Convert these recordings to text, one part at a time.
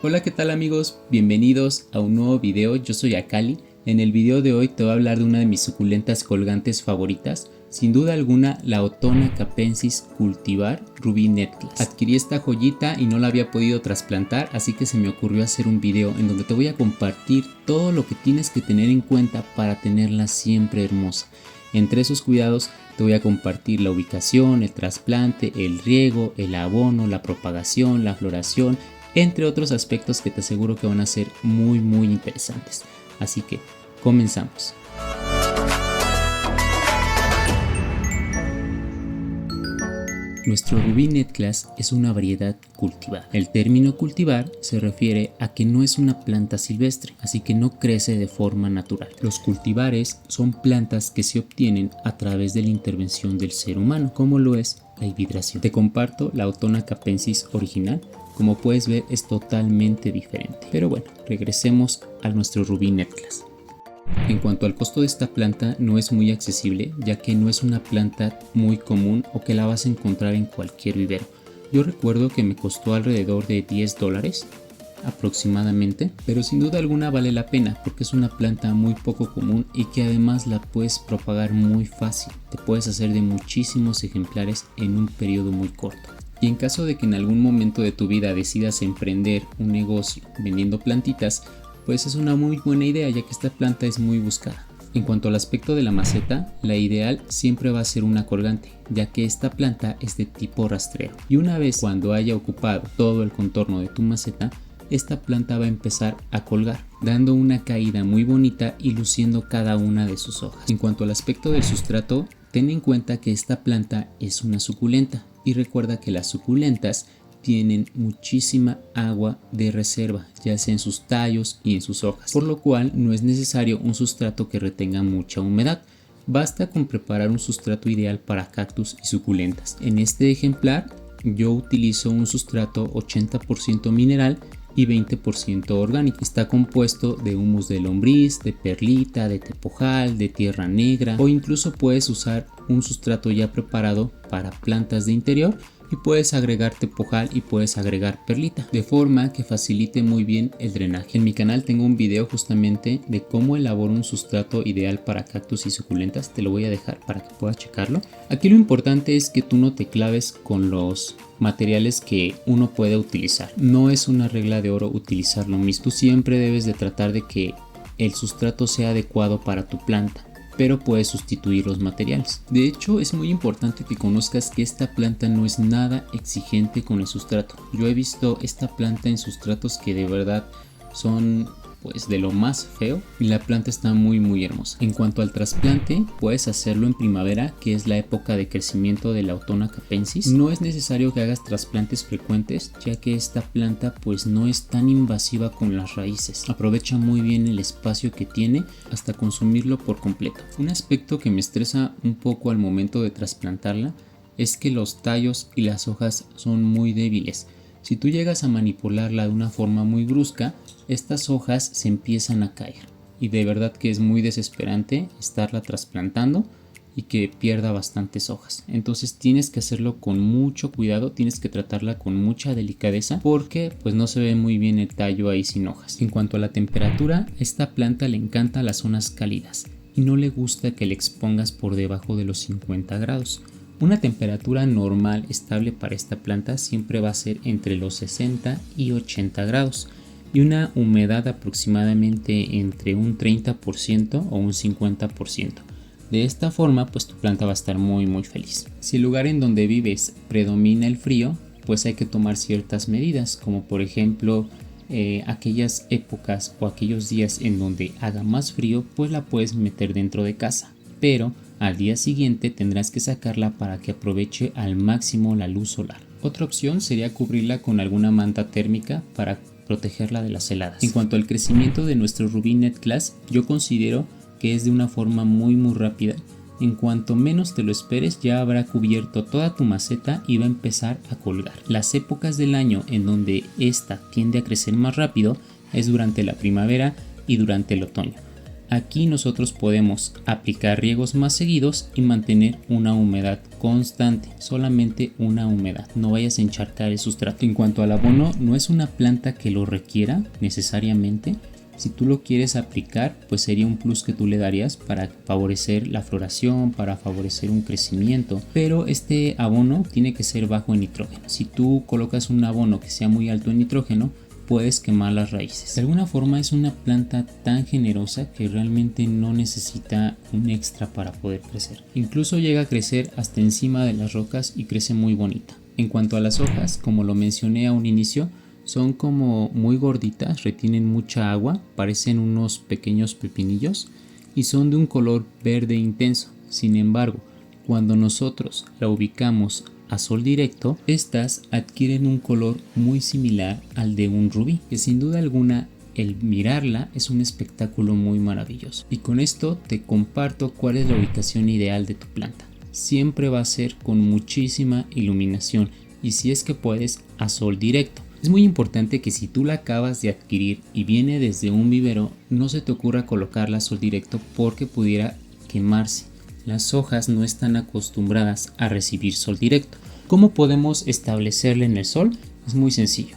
Hola, ¿qué tal amigos? Bienvenidos a un nuevo video. Yo soy Akali. En el video de hoy te voy a hablar de una de mis suculentas colgantes favoritas, sin duda alguna la Ottona capensis cultivar Ruby Netclass. Adquirí esta joyita y no la había podido trasplantar, así que se me ocurrió hacer un video en donde te voy a compartir todo lo que tienes que tener en cuenta para tenerla siempre hermosa. Entre esos cuidados te voy a compartir la ubicación, el trasplante, el riego, el abono, la propagación, la floración, entre otros aspectos que te aseguro que van a ser muy interesantes. Así que comenzamos. Nuestro Ruby Netclass es una variedad cultivar. El término cultivar se refiere a que no es una planta silvestre, así que no crece de forma natural. Los cultivares son plantas que se obtienen a través de la intervención del ser humano, como lo es la hibridación. Te comparto la Ottona capensis original. Como puedes ver, es totalmente diferente. Pero bueno, regresemos a nuestro Ruby Netclass. En cuanto al costo de esta planta, no es muy accesible, ya que no es una planta muy común o que la vas a encontrar en cualquier vivero. Yo recuerdo que me costó alrededor de $10 aproximadamente, pero sin duda alguna vale la pena porque es una planta muy poco común y que además la puedes propagar muy fácil. Te puedes hacer de muchísimos ejemplares en un periodo muy corto. Y en caso de que en algún momento de tu vida decidas emprender un negocio vendiendo plantitas, pues es una muy buena idea, ya que esta planta es muy buscada. En cuanto al aspecto de la maceta, la ideal siempre va a ser una colgante, ya que esta planta es de tipo rastrero. Y una vez cuando haya ocupado todo el contorno de tu maceta, esta planta va a empezar a colgar, dando una caída muy bonita y luciendo cada una de sus hojas. En cuanto al aspecto del sustrato, ten en cuenta que esta planta es una suculenta. Y recuerda que las suculentas tienen muchísima agua de reserva, ya sea en sus tallos y en sus hojas, por lo cual no es necesario un sustrato que retenga mucha humedad. Basta con preparar un sustrato ideal para cactus y suculentas. En este ejemplar yo utilizo un sustrato 80% mineral y 20% orgánico. Está compuesto de humus de lombriz, de perlita, de tepojal, de tierra negra, o incluso puedes usar un sustrato ya preparado para plantas de interior y puedes agregar tepojal y puedes agregar perlita, de forma que facilite muy bien el drenaje. En mi canal tengo un video justamente de cómo elaboro un sustrato ideal para cactus y suculentas, te lo voy a dejar para que puedas checarlo. Aquí lo importante es que tú no te claves con los materiales que uno puede utilizar. No es una regla de oro utilizar lo mismo. Tú siempre debes de tratar de que el sustrato sea adecuado para tu planta, pero puedes sustituir los materiales. De hecho, es muy importante que conozcas que esta planta no es nada exigente con el sustrato. Yo he visto esta planta en sustratos que de verdad son pues de lo más feo, y la planta está muy hermosa. En cuanto al trasplante, puedes hacerlo en primavera, que es la época de crecimiento de la Ottona capensis. No es necesario que hagas trasplantes frecuentes, ya que esta planta pues no es tan invasiva con las raíces. Aprovecha muy bien el espacio que tiene hasta consumirlo por completo. Un aspecto que me estresa un poco al momento de trasplantarla es que los tallos y las hojas son muy débiles. Si tú llegas a manipularla de una forma muy brusca, estas hojas se empiezan a caer y de verdad que es muy desesperante estarla trasplantando y que pierda bastantes hojas. Entonces tienes que hacerlo con mucho cuidado, tienes que tratarla con mucha delicadeza porque pues no se ve muy bien el tallo ahí sin hojas. En cuanto a la temperatura, esta planta le encanta las zonas cálidas y no le gusta que le expongas por debajo de los 50 grados. Una temperatura normal estable para esta planta siempre va a ser entre los 60 y 80 grados y una humedad aproximadamente entre un 30% o un 50%. De esta forma pues tu planta va a estar muy feliz. Si el lugar en donde vives predomina el frío, pues hay que tomar ciertas medidas, como por ejemplo aquellas épocas o aquellos días en donde haga más frío, pues la puedes meter dentro de casa, pero al día siguiente tendrás que sacarla para que aproveche al máximo la luz solar. Otra opción sería cubrirla con alguna manta térmica para protegerla de las heladas. En cuanto al crecimiento de nuestro Ruby Netclass, yo considero que es de una forma muy rápida. En cuanto menos te lo esperes, ya habrá cubierto toda tu maceta y va a empezar a colgar. Las épocas del año en donde esta tiende a crecer más rápido es durante la primavera y durante el otoño. Aquí nosotros podemos aplicar riegos más seguidos y mantener una humedad constante, solamente una humedad, no vayas a encharcar el sustrato. En cuanto al abono, no es una planta que lo requiera necesariamente. Si tú lo quieres aplicar, pues sería un plus que tú le darías para favorecer la floración, para favorecer un crecimiento. Pero este abono tiene que ser bajo en nitrógeno. Si tú colocas un abono que sea muy alto en nitrógeno, puedes quemar las raíces. De alguna forma es una planta tan generosa que realmente no necesita un extra para poder crecer. Incluso llega a crecer hasta encima de las rocas y crece muy bonita. En cuanto a las hojas, como lo mencioné a un inicio, son como muy gorditas, retienen mucha agua, parecen unos pequeños pepinillos y son de un color verde intenso. Sin embargo, cuando nosotros la ubicamos a sol directo, estas adquieren un color muy similar al de un rubí, que sin duda alguna el mirarla es un espectáculo muy maravilloso. Y con esto te comparto cuál es la ubicación ideal de tu planta. Siempre va a ser con muchísima iluminación y si es que puedes a sol directo. Es muy importante que si tú la acabas de adquirir y viene desde un vivero, no se te ocurra colocarla a sol directo porque pudiera quemarse. Las hojas no están acostumbradas a recibir sol directo. ¿Cómo podemos establecerla en el sol? Es muy sencillo.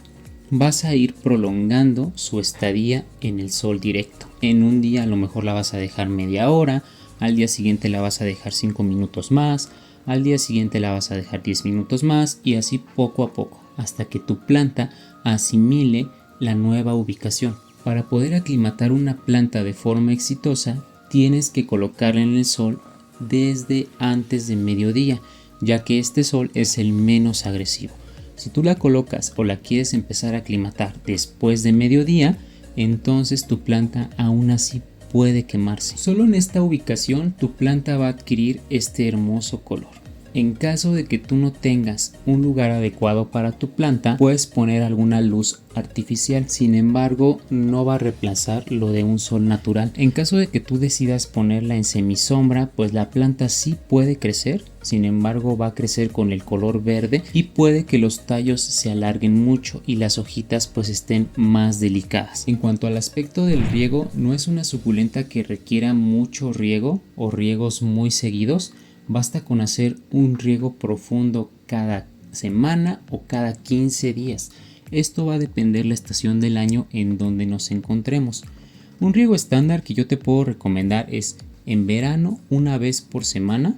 Vas a ir prolongando su estadía en el sol directo. En un día a lo mejor la vas a dejar media hora, al día siguiente la vas a dejar 5 minutos más, al día siguiente la vas a dejar 10 minutos más y así poco a poco, hasta que tu planta asimile la nueva ubicación. Para poder aclimatar una planta de forma exitosa, tienes que colocarla en el sol desde antes de mediodía, ya que este sol es el menos agresivo. Si tú la colocas o la quieres empezar a aclimatar después de mediodía, entonces tu planta aún así puede quemarse. Solo en esta ubicación tu planta va a adquirir este hermoso color. En caso de que tú no tengas un lugar adecuado para tu planta, puedes poner alguna luz artificial, sin embargo no va a reemplazar lo de un sol natural. En caso de que tú decidas ponerla en semisombra, pues la planta sí puede crecer, sin embargo va a crecer con el color verde y puede que los tallos se alarguen mucho y las hojitas pues estén más delicadas. En cuanto al aspecto del riego, no es una suculenta que requiera mucho riego o riegos muy seguidos. Basta con hacer un riego profundo cada semana o cada 15 días. Esto va a depender la estación del año en donde nos encontremos. Un riego estándar que yo te puedo recomendar es en verano una vez por semana,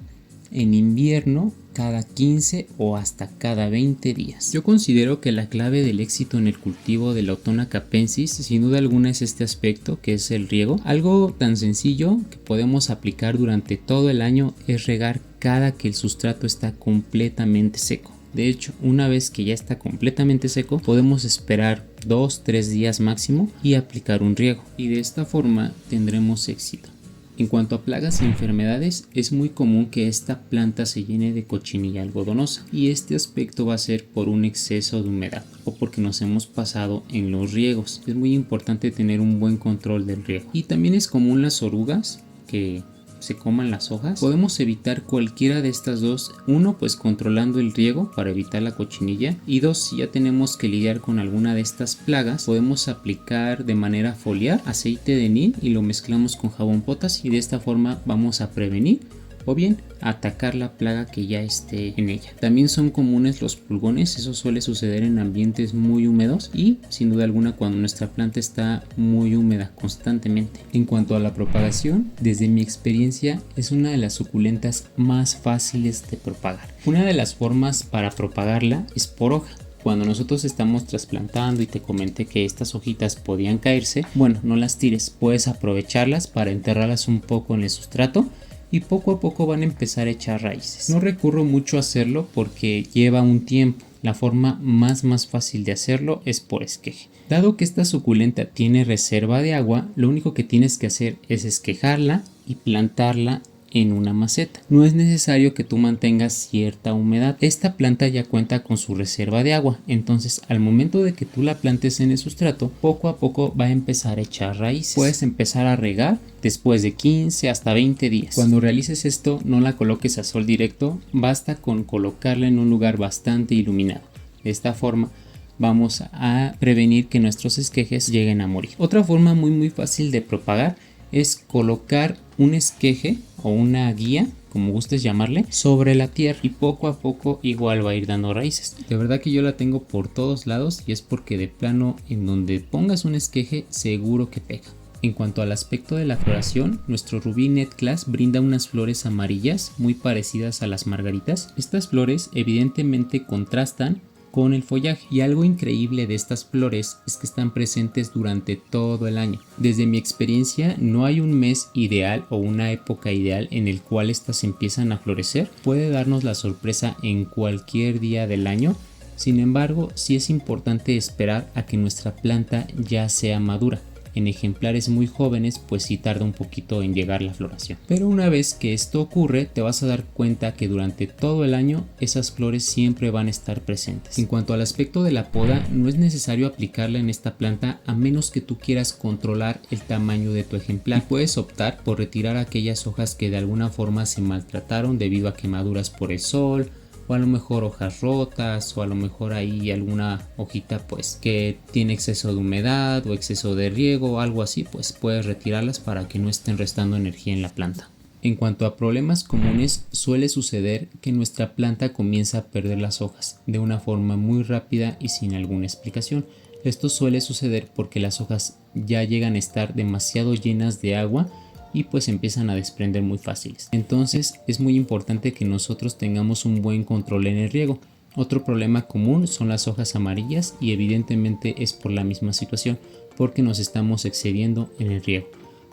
en invierno cada 15 o hasta cada 20 días. Yo considero que la clave del éxito en el cultivo de la Autona capensis sin duda alguna es este aspecto que es el riego. Algo tan sencillo que podemos aplicar durante todo el año es regar cada que el sustrato está completamente seco. De hecho, una vez que ya está completamente seco, podemos esperar 2-3 días máximo y aplicar un riego. Y de esta forma tendremos éxito. En cuanto a plagas y enfermedades, es muy común que esta planta se llene de cochinilla algodonosa y este aspecto va a ser por un exceso de humedad o porque nos hemos pasado en los riegos. Es muy importante tener un buen control del riego. Y también es común las orugas que se coman las hojas. Podemos evitar cualquiera de estas dos. Uno, pues controlando el riego para evitar la cochinilla. Y dos, si ya tenemos que lidiar con alguna de estas plagas, podemos aplicar de manera foliar aceite de neem y lo mezclamos con jabón potas y de esta forma vamos a prevenir o bien atacar la plaga que ya esté en ella. También son comunes los pulgones, eso suele suceder en ambientes muy húmedos y sin duda alguna cuando nuestra planta está muy húmeda constantemente. En cuanto a la propagación, desde mi experiencia es una de las suculentas más fáciles de propagar. Una de las formas para propagarla es por hoja. Cuando nosotros estamos trasplantando y te comenté que estas hojitas podían caerse, bueno, no las tires, puedes aprovecharlas para enterrarlas un poco en el sustrato y poco a poco van a empezar a echar raíces. No recurro mucho a hacerlo porque lleva un tiempo. La forma más fácil de hacerlo es por esqueje. Dado que esta suculenta tiene reserva de agua, lo único que tienes que hacer es esquejarla y plantarla en una maceta. No es necesario que tú mantengas cierta humedad. Esta planta ya cuenta con su reserva de agua, entonces al momento de que tú la plantes en el sustrato, poco a poco va a empezar a echar raíces. Puedes empezar a regar después de 15 hasta 20 días. Cuando realices esto, no la coloques a sol directo, basta con colocarla en un lugar bastante iluminado. De esta forma vamos a prevenir que nuestros esquejes lleguen a morir. Otra forma muy fácil de propagar es colocar un esqueje o una guía, como gustes llamarle, sobre la tierra y poco a poco igual va a ir dando raíces. De verdad que yo la tengo por todos lados y es porque de plano en donde pongas un esqueje seguro que pega. En cuanto al aspecto de la floración, nuestro Rubí Net Class brinda unas flores amarillas muy parecidas a las margaritas. Estas flores evidentemente contrastan con el follaje y algo increíble de estas flores es que están presentes durante todo el año. Desde mi experiencia no hay un mes ideal o una época ideal en el cual estas empiezan a florecer. Puede darnos la sorpresa en cualquier día del año. Sin embargo, sí es importante esperar a que nuestra planta ya sea madura. En ejemplares muy jóvenes pues sí tarda un poquito en llegar la floración. Pero una vez que esto ocurre te vas a dar cuenta que durante todo el año esas flores siempre van a estar presentes. En cuanto al aspecto de la poda, no es necesario aplicarla en esta planta a menos que tú quieras controlar el tamaño de tu ejemplar. Y puedes optar por retirar aquellas hojas que de alguna forma se maltrataron debido a quemaduras por el sol, o a lo mejor hojas rotas, o a lo mejor ahí alguna hojita pues que tiene exceso de humedad o exceso de riego o algo así, pues puedes retirarlas para que no estén restando energía en la planta. En cuanto a problemas comunes, suele suceder que nuestra planta comienza a perder las hojas de una forma muy rápida y sin alguna explicación. Esto suele suceder porque las hojas ya llegan a estar demasiado llenas de agua y pues empiezan a desprender muy fáciles. Entonces es muy importante que nosotros tengamos un buen control en el riego. Otro problema común son las hojas amarillas y evidentemente es por la misma situación porque nos estamos excediendo en el riego.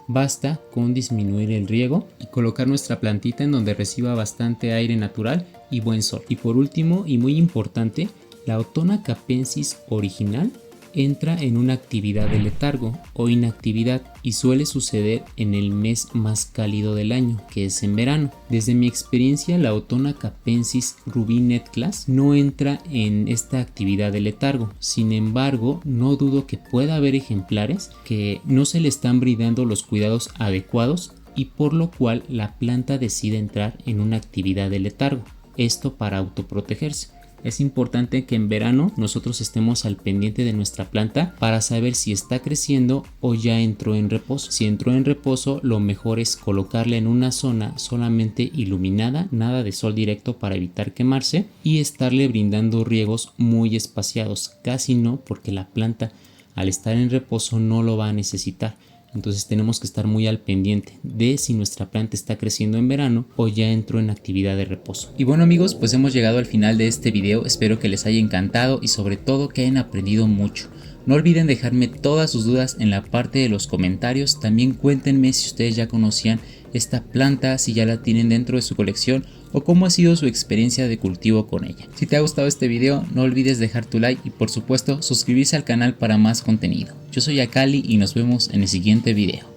Basta con disminuir el riego y colocar nuestra plantita en donde reciba bastante aire natural y buen sol. Y por último y muy importante, la Autona capensis original entra en una actividad de letargo o inactividad y suele suceder en el mes más cálido del año, que es en verano. Desde mi experiencia, la Autona capensis Rubí Net Class no entra en esta actividad de letargo. Sin embargo, no dudo que pueda haber ejemplares que no se le están brindando los cuidados adecuados y por lo cual la planta decide entrar en una actividad de letargo. Esto para autoprotegerse. Es importante que en verano nosotros estemos al pendiente de nuestra planta para saber si está creciendo o ya entró en reposo. Si entró en reposo, lo mejor es colocarla en una zona solamente iluminada, nada de sol directo para evitar quemarse y estarle brindando riegos muy espaciados, casi no, porque la planta al estar en reposo no lo va a necesitar. Entonces tenemos que estar muy al pendiente de si nuestra planta está creciendo en verano o ya entró en actividad de reposo. Y bueno amigos, pues hemos llegado al final de este video. Espero que les haya encantado y sobre todo que hayan aprendido mucho. No olviden dejarme todas sus dudas en la parte de los comentarios. También cuéntenme si ustedes ya conocían esta planta, si ya la tienen dentro de su colección o cómo ha sido su experiencia de cultivo con ella. Si te ha gustado este video, no olvides dejar tu like y por supuesto suscribirse al canal para más contenido. Yo soy Akali y nos vemos en el siguiente video.